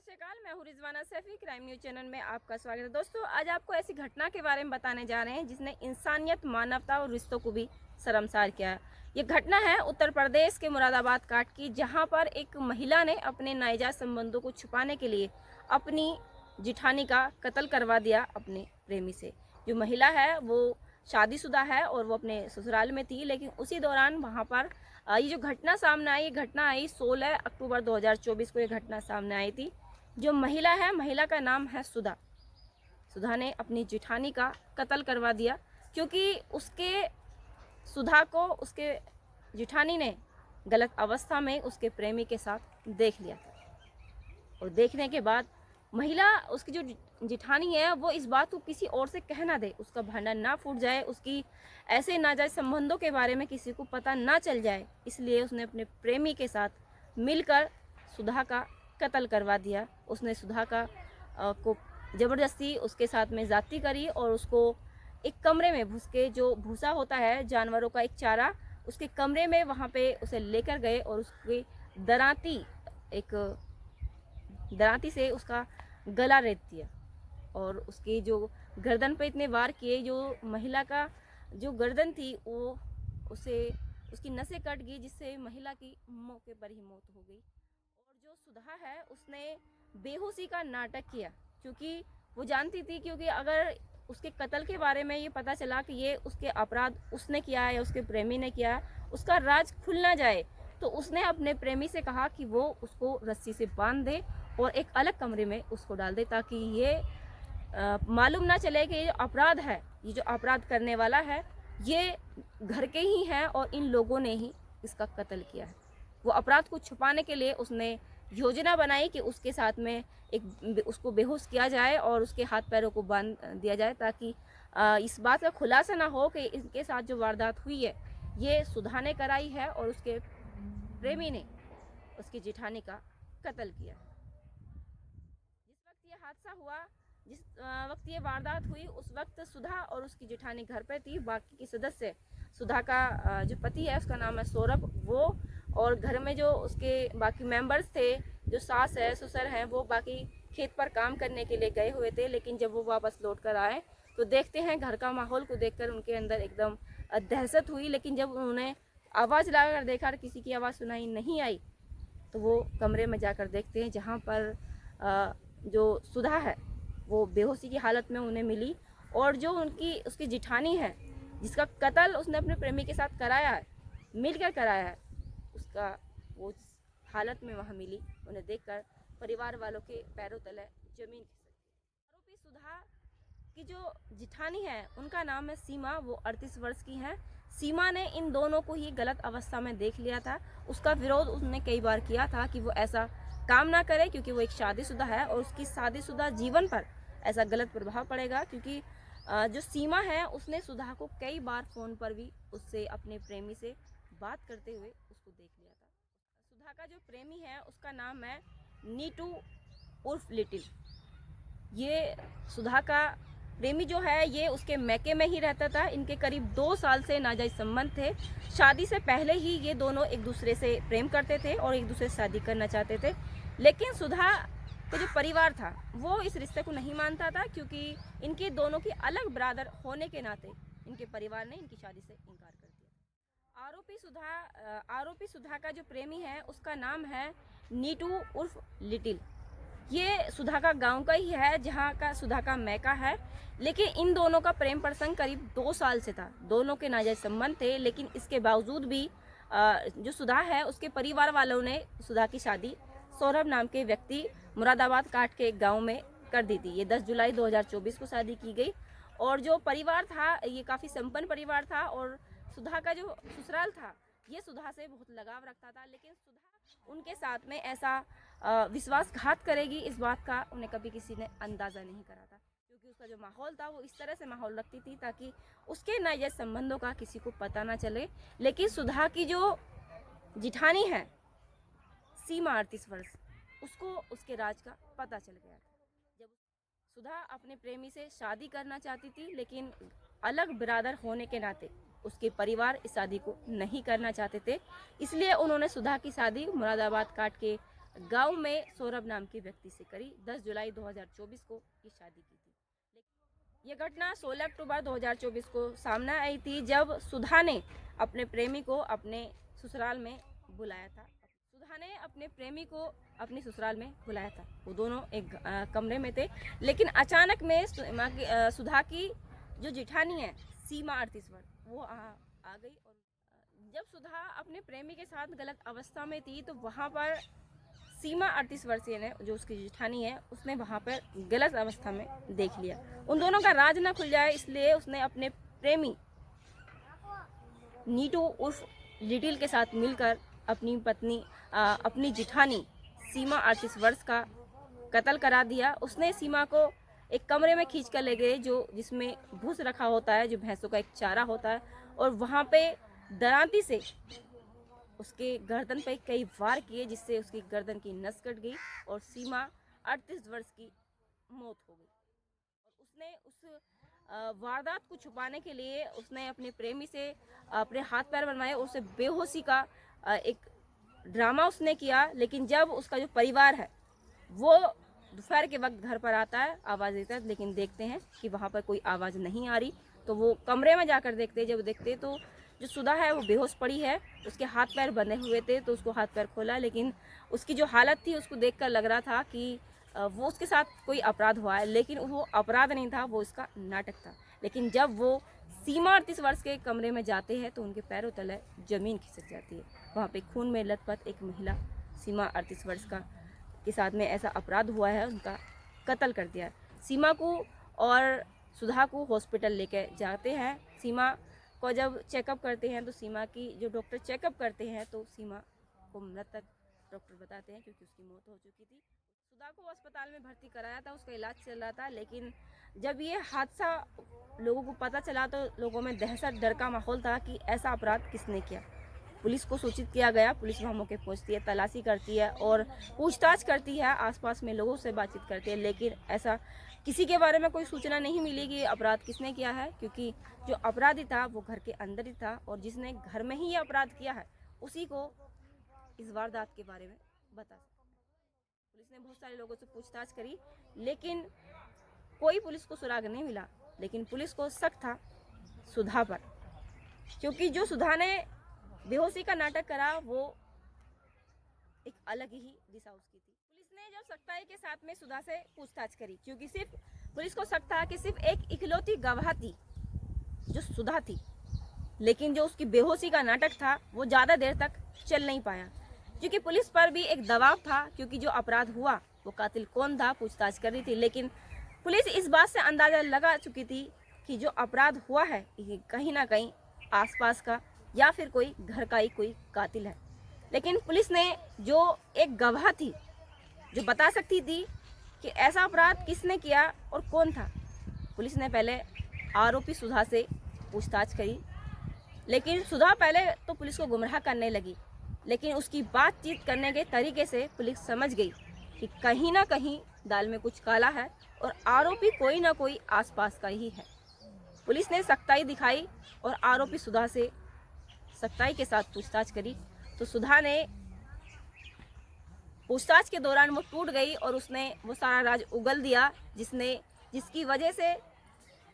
सत श्री अकाल, मैं हूँ Rizwana Saifi. Crime news channel में आपका स्वागत है। दोस्तों, आज आपको ऐसी घटना के बारे में बताने जा रहे हैं जिसने इंसानियत, मानवता और रिश्तों को भी शर्मसार किया है। ये घटना है उत्तर प्रदेश के मुरादाबाद काट की, जहाँ पर एक महिला ने अपने नाजायज संबंधों को छुपाने के लिए अपनी जिठानी का कत्ल करवा दिया अपने प्रेमी से। जो महिला है वो शादीशुदा है और वो अपने ससुराल में थी, लेकिन उसी दौरान वहाँ पर ये जो घटना सामने आई, ये घटना आई 16 अक्टूबर 2024 को ये घटना सामने आई थी। जो महिला है, महिला का नाम है सुधा। सुधा ने अपनी जिठानी का कत्ल करवा दिया क्योंकि सुधा को उसके जिठानी ने गलत अवस्था में उसके प्रेमी के साथ देख लिया था। और देखने के बाद महिला, उसकी जो जिठानी है, वो इस बात को किसी और से कह ना दे, उसका भांडा ना फूट जाए, उसकी ऐसे नाजायज संबंधों के बारे में किसी को पता ना चल जाए, इसलिए उसने अपने प्रेमी के साथ मिलकर सुधा का कत्ल करवा दिया। उसने सुधा को ज़बरदस्ती उसके साथ में ज़्यादती करी और उसको एक कमरे में घुस के, जो भूसा होता है जानवरों का एक चारा, उसके कमरे में वहाँ पे उसे लेकर गए और उसकी दरांती से उसका गला रेत दिया और उसकी जो गर्दन पे इतने वार किए, जो महिला का जो गर्दन थी वो उसकी नसें कट गई, जिससे महिला की मौके पर ही मौत हो गई। और जो सुधा है, उसने बेहोशी का नाटक किया क्योंकि वो जानती थी, क्योंकि अगर उसके कत्ल के बारे में ये पता चला कि ये उसके अपराध उसने किया है या उसके प्रेमी ने किया है, उसका राज खुल ना जाए, तो उसने अपने प्रेमी से कहा कि वो उसको रस्सी से बांध दे और एक अलग कमरे में उसको डाल दे, ताकि ये मालूम ना चले कि ये अपराध है, ये जो अपराध करने वाला है ये घर के ही हैं और इन लोगों ने ही इसका कत्ल किया है। वो अपराध को छुपाने के लिए उसने योजना बनाई कि उसके साथ में उसको बेहोश किया जाए और उसके हाथ पैरों को बांध दिया जाए, ताकि इस बात का खुलासा ना हो कि इनके साथ जो वारदात हुई है ये सुधा ने कराई है और उसके प्रेमी ने उसकी जिठानी का कत्ल किया। जिस वक्त ये हादसा हुआ, जिस वक्त ये वारदात हुई, उस वक्त सुधा और उसकी जिठानी घर पे थी। बाकी के सदस्य, सुधा का जो पति है उसका नाम है सौरभ, वो और घर में जो उसके बाकी मेंबर्स थे, जो सास है, ससुर हैं, वो बाकी खेत पर काम करने के लिए गए हुए थे। लेकिन जब वो वापस लौट कर आए तो देखते हैं घर का माहौल को देखकर उनके अंदर एकदम दहशत हुई। लेकिन जब उन्होंने आवाज़ लगाकर देखा, किसी की आवाज़ सुनाई नहीं आई, तो वो कमरे में जाकर देखते हैं जहाँ पर जो सुधा है वो बेहोशी की हालत में उन्हें मिली और जो उसकी जिठानी है, जिसका कत्ल उसने अपने प्रेमी के साथ कराया है, मिलकर कराया है, उसका वो हालत में वहाँ मिली। उन्हें देखकर परिवार वालों के पैरों तले जमीन खिसक गई। आरोपी सुधा की जो जिठानी है उनका नाम है सीमा, वो 38 वर्ष की हैं। सीमा ने इन दोनों को ही गलत अवस्था में देख लिया था। उसका विरोध उसने कई बार किया था कि वो ऐसा काम ना करे, क्योंकि वो एक शादीशुदा है और उसकी शादीशुदा जीवन पर ऐसा गलत प्रभाव पड़ेगा। क्योंकि जो सीमा है उसने सुधा को कई बार फ़ोन पर भी उससे, अपने प्रेमी से बात करते हुए उसको देख लिया था। सुधा का जो प्रेमी है उसका नाम है नीटू उर्फ लिटिल। ये सुधा का प्रेमी जो है ये उसके मैके में ही रहता था। इनके करीब 2 साल से नाजायज संबंध थे। शादी से पहले ही ये दोनों एक दूसरे से प्रेम करते थे और एक दूसरे से शादी करना चाहते थे, लेकिन सुधा का जो परिवार था वो इस रिश्ते को नहीं मानता था, क्योंकि इनके दोनों की अलग ब्रादर होने के नाते इनके परिवार ने इनकी शादी से इनकार कर दिया। आरोपी सुधा का जो प्रेमी है उसका नाम है नीटू उर्फ लिटिल। ये सुधा का गांव का ही है, जहाँ का सुधा का मैका है। लेकिन इन दोनों का प्रेम प्रसंग करीब 2 साल से था। दोनों के नाजायज संबंध थे, लेकिन इसके बावजूद भी जो सुधा है उसके परिवार वालों ने सुधा की शादी सौरभ नाम के व्यक्ति मुरादाबाद काट के एक गाँव में कर दी थी। ये 10 जुलाई 2024 को शादी की गई। और जो परिवार था ये काफ़ी संपन्न परिवार था और सुधा का जो ससुराल था ये सुधा से बहुत लगाव रखता था। लेकिन सुधा उनके साथ में ऐसा विश्वासघात करेगी, इस बात का उन्हें कभी किसी ने अंदाज़ा नहीं करा था, क्योंकि उसका जो माहौल था वो इस तरह से माहौल रखती थी ताकि उसके नाजायज संबंधों का किसी को पता ना चले। लेकिन सुधा की जो जिठानी है सीमा 38 वर्ष, उसको उसके राज का पता चल गया था। जब सुधा अपने प्रेमी से शादी करना चाहती थी, लेकिन अलग बिरादर होने के नाते उसके परिवार इस शादी को नहीं करना चाहते थे, इसलिए उन्होंने सुधा की शादी मुरादाबाद काट के गांव में सौरभ नाम के व्यक्ति से करी। 10 जुलाई 2024 को ये शादी की थी। ये घटना 16 अक्टूबर 2024 को सामने आई थी, जब सुधा ने अपने प्रेमी को अपने ससुराल में बुलाया था। सुधा ने अपने प्रेमी को अपने ससुराल में बुलाया था। वो दोनों एक कमरे में थे, लेकिन अचानक में सुधा की जो जेठानी है सीमा 38 वर्ष, वो आ गई। और जब सुधा अपने प्रेमी के साथ गलत अवस्था में थी, तो वहाँ पर सीमा 38 वर्षीय ने, जो उसकी जेठानी है, उसने वहाँ पर गलत अवस्था में देख लिया। उन दोनों का राज न खुल जाए, इसलिए उसने अपने प्रेमी नीटू उर्फ लिटिल के साथ मिलकर अपनी पत्नी अपनी जेठानी सीमा 38 वर्ष का कत्ल करा दिया। उसने सीमा को एक कमरे में खींच कर ले गए, जिसमें भूस रखा होता है, जो भैंसों का एक चारा होता है, और वहाँ पे दरांती से उसके गर्दन पे कई वार किए, जिससे उसकी गर्दन की नस कट गई और सीमा 38 वर्ष की मौत हो गई। और उसने उस वारदात को छुपाने के लिए उसने अपने प्रेमी से अपने हाथ पैर बनवाए, उसे बेहोशी का एक ड्रामा उसने किया। लेकिन जब उसका जो परिवार है वो दोपहर के वक्त घर पर आता है, आवाज़ देता है, लेकिन देखते हैं कि वहाँ पर कोई आवाज़ नहीं आ रही। तो वो कमरे में जाकर देखते, जब देखते तो जो सुधा है वो बेहोश पड़ी है, उसके हाथ पैर बंधे हुए थे। तो उसको हाथ पैर खोला, लेकिन उसकी जो हालत थी उसको देखकर लग रहा था कि वो उसके साथ कोई अपराध हुआ है, लेकिन वो अपराध नहीं था, वो इसका नाटक था। लेकिन जब वो सीमा 38 वर्ष के कमरे में जाते हैं तो उनके पैरों तले ज़मीन खिसक जाती है। वहाँ पे खून में लथपथ एक महिला सीमा 38 वर्ष का के साथ में ऐसा अपराध हुआ है, उनका कत्ल कर दिया। सीमा को और सुधा को हॉस्पिटल लेके जाते हैं। सीमा को जब चेकअप करते हैं तो सीमा की जो डॉक्टर चेकअप करते हैं तो सीमा को मृतक डॉक्टर बताते हैं, क्योंकि उसकी मौत हो चुकी थी। सुधा को अस्पताल में भर्ती कराया था, उसका इलाज चल रहा था। लेकिन जब ये हादसा लोगों को पता चला तो लोगों में दहशत डर का माहौल था कि ऐसा अपराध किसने किया। पुलिस को सूचित किया गया। पुलिस वहाँ मौके पहुँचती है, तलाशी करती है और पूछताछ करती है, आसपास में लोगों से बातचीत करती है। लेकिन ऐसा किसी के बारे में कोई सूचना नहीं मिली कि अपराध किसने किया है, क्योंकि जो अपराधी था वो घर के अंदर ही था, और जिसने घर में ही ये अपराध किया है उसी को इस वारदात के बारे में बता सकते। पुलिस ने बहुत सारे लोगों से पूछताछ करी, लेकिन कोई पुलिस को सुराग नहीं मिला। लेकिन पुलिस को शक था सुधा पर, क्योंकि जो सुधा ने बेहोशी का नाटक करा वो एक अलग ही दिशा उसकी थी। पुलिस ने जब सख्ताई के साथ में सुधा से पूछताछ करी, क्योंकि सिर्फ पुलिस को शक था कि सिर्फ एक इकलौती गवाह थी जो सुधा थी, लेकिन जो उसकी बेहोशी का नाटक था वो ज़्यादा देर तक चल नहीं पाया, क्योंकि पुलिस पर भी एक दबाव था, क्योंकि जो अपराध हुआ वो कातिल कौन था पूछताछ कर रही थी। लेकिन पुलिस इस बात से अंदाज़ा लगा चुकी थी कि जो अपराध हुआ है ये कहीं ना कहीं आसपास का या फिर कोई घर का ही कोई कातिल है। लेकिन पुलिस ने जो एक गवाह थी जो बता सकती थी कि ऐसा अपराध किसने किया और कौन था, पुलिस ने पहले आरोपी सुधा से पूछताछ करी। लेकिन सुधा पहले तो पुलिस को गुमराह करने लगी, लेकिन उसकी बातचीत करने के तरीके से पुलिस समझ गई कि कहीं ना कहीं दाल में कुछ काला है और आरोपी कोई ना कोई आसपास का ही है। पुलिस ने सख्ताई दिखाई और आरोपी सुधा से सख्ताई के साथ पूछताछ करी। तो सुधा ने पूछताछ के दौरान वो टूट गई और उसने वो सारा राज उगल दिया, जिसकी वजह से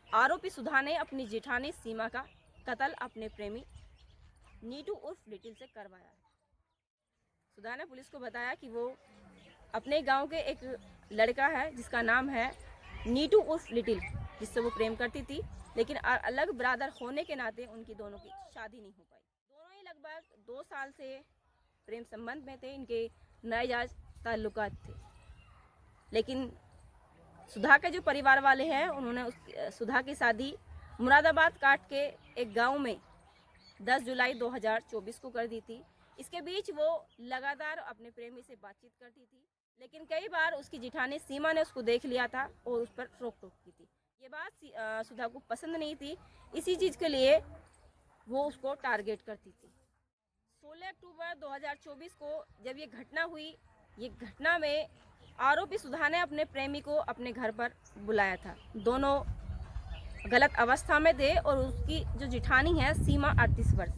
आरोपी सुधा ने अपनी जेठानी सीमा का कत्ल अपने प्रेमी नीटू उर्फ लिटिल से करवाया है। सुधा ने पुलिस को बताया कि वो अपने गांव के एक लड़का है जिसका नाम है नीटू उर्फ लिटिल, जिससे वो प्रेम करती थी, लेकिन अलग ब्रादर होने के नाते उनकी दोनों की शादी नहीं हो पाई। दोनों ही लगभग 2 साल से प्रेम संबंध में थे, इनके नाजायज ताल्लुकात थे। लेकिन सुधा के जो परिवार वाले हैं उन्होंने सुधा की शादी मुरादाबाद काट के एक गांव में 10 जुलाई 2024 को कर दी थी। इसके बीच वो लगातार अपने प्रेमी से बातचीत करती थी, लेकिन कई बार उसकी जेठानी सीमा ने उसको देख लिया था और उस पर रोक टोक की थी। ये बात सुधा को पसंद नहीं थी, इसी चीज़ के लिए वो उसको टारगेट करती थी। 16 अक्टूबर 2024 को जब ये घटना हुई, ये घटना में आरोपी सुधा ने अपने प्रेमी को अपने घर पर बुलाया था। दोनों गलत अवस्था में थे और उसकी जो जेठानी है सीमा 38 वर्ष,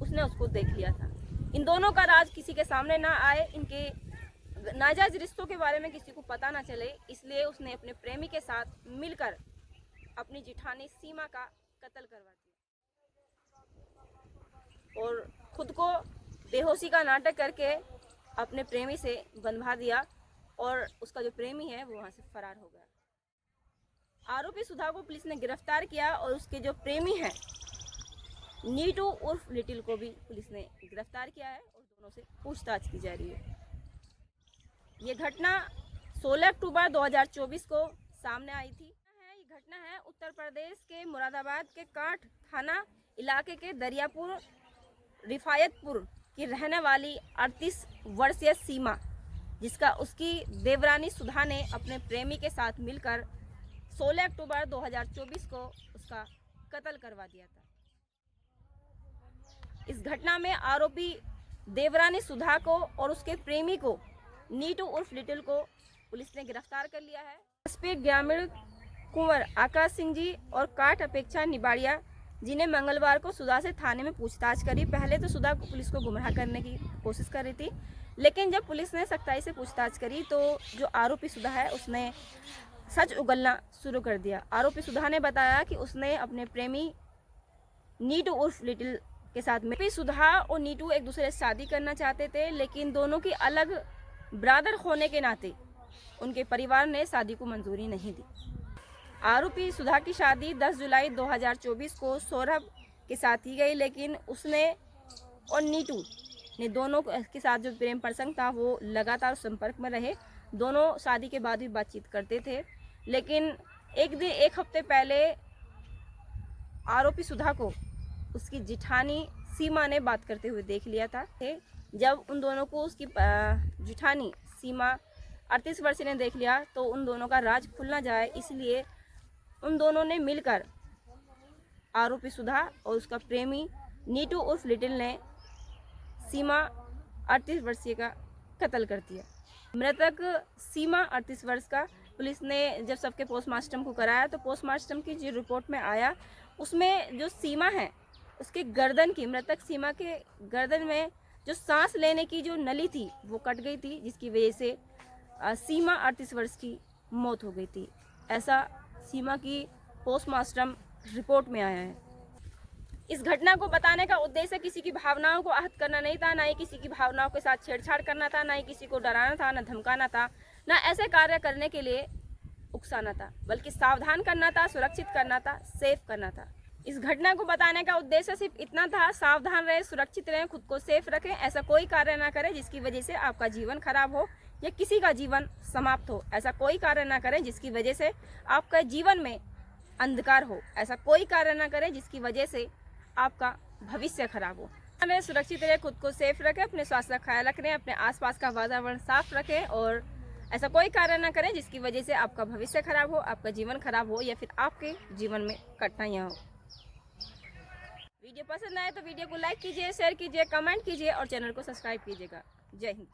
उसने उसको देख लिया था। इन दोनों का राज किसी के सामने ना आए, इनके नाजायज रिश्तों के बारे में किसी को पता ना चले, इसलिए उसने अपने प्रेमी के साथ मिलकर अपनी जिठानी सीमा का कत्ल करवा दिया और खुद को बेहोशी का नाटक करके अपने प्रेमी से बंधवा दिया और उसका जो प्रेमी है वो वहाँ से फरार हो गया। आरोपी सुधा को पुलिस ने गिरफ्तार किया और उसके जो प्रेमी हैं नीटू उर्फ लिटिल को भी पुलिस ने गिरफ्तार किया है और दोनों से पूछताछ की जा रही है। ये घटना 16 अक्टूबर 2024 को सामने आई थी। ये घटना है उत्तर प्रदेश के मुरादाबाद के कांठ थाना इलाके के दरियापुर रिफायतपुर की रहने वाली 38 वर्षीय सीमा, जिसका उसकी देवरानी सुधा ने अपने प्रेमी के साथ मिलकर 16 अक्टूबर 2024 को उसका कत्ल करवा दिया था। इस घटना में आरोपी देवरानी सुधा को और उसके प्रेमी को नीटू उर्फ लिटिल को पुलिस ने गिरफ्तार कर लिया है। एसपी ग्रामीण कुंवर आकाश सिंह जी और काट अपेक्षा निबाड़िया जिन्हें मंगलवार को सुधा से थाने में पूछताछ करी। पहले तो सुधा को पुलिस को गुमराह करने की कोशिश कर रही थी, लेकिन जब पुलिस ने सख्ताई से पूछताछ करी तो जो आरोपी सुधा है उसने सच उगलना शुरू कर दिया। आरोपी सुधा ने बताया कि उसने अपने प्रेमी नीटू उर्फ लिटिल के साथ में सुधा और नीटू एक दूसरे से शादी करना चाहते थे, लेकिन दोनों की अलग ब्रदर होने के नाते उनके परिवार ने शादी को मंजूरी नहीं दी। आरोपी सुधा की शादी 10 जुलाई 2024 को सौरभ के साथ की गई, लेकिन उसने और नीटू ने दोनों के साथ जो प्रेम प्रसंग था वो लगातार संपर्क में रहे। दोनों शादी के बाद भी बातचीत करते थे, लेकिन एक हफ्ते पहले आरोपी सुधा को उसकी जिठानी सीमा ने बात करते हुए देख लिया था। जब उन दोनों को उसकी जिठानी सीमा 38 वर्षीय ने देख लिया तो उन दोनों का राज खुल ना जाए, इसलिए उन दोनों ने मिलकर आरोपी सुधा और उसका प्रेमी नीटू उर्फ लिटिल ने सीमा 38 वर्षीय का कत्ल कर दिया। मृतक सीमा 38 वर्ष का पुलिस ने जब सबके पोस्टमार्टम को कराया तो पोस्टमार्टम की जो रिपोर्ट में आया उसमें जो सीमा है उसके गर्दन की, मृतक सीमा के गर्दन में जो सांस लेने की जो नली थी वो कट गई थी, जिसकी वजह से सीमा 38 वर्ष की मौत हो गई थी। ऐसा सीमा की पोस्टमार्टम रिपोर्ट में आया है। इस घटना को बताने का उद्देश्य किसी की भावनाओं को आहत करना नहीं था, ना ही किसी की भावनाओं के साथ छेड़छाड़ करना था, ना ही किसी को डराना था, ना धमकाना था, ना ऐसे कार्य करने के लिए उकसाना था, बल्कि सावधान करना था, सुरक्षित करना था, सेफ करना था। इस घटना को बताने का उद्देश्य सिर्फ इतना था, सावधान रहें, सुरक्षित रहें, खुद को सेफ रखें, ऐसा कोई कार्य ना करें जिसकी वजह से आपका जीवन खराब हो या किसी का जीवन समाप्त हो। ऐसा कोई कार्य ना करें जिसकी वजह से आपका जीवन में अंधकार हो। ऐसा कोई कार्य ना करें जिसकी वजह से आपका भविष्य खराब हो। हमें सुरक्षित रहे, खुद को सेफ रखें, अपने स्वास्थ्य का ख्याल रखें, अपने आसपास का वातावरण साफ रखें और ऐसा कोई कार्य ना करें जिसकी वजह से आपका भविष्य खराब हो, आपका जीवन खराब हो या फिर आपके जीवन में कठिनाइयाँ हो। वीडियो पसंद आए तो वीडियो को लाइक कीजिए, शेयर कीजिए, कमेंट कीजिए और चैनल को सब्सक्राइब कीजिएगा। जय हिंद।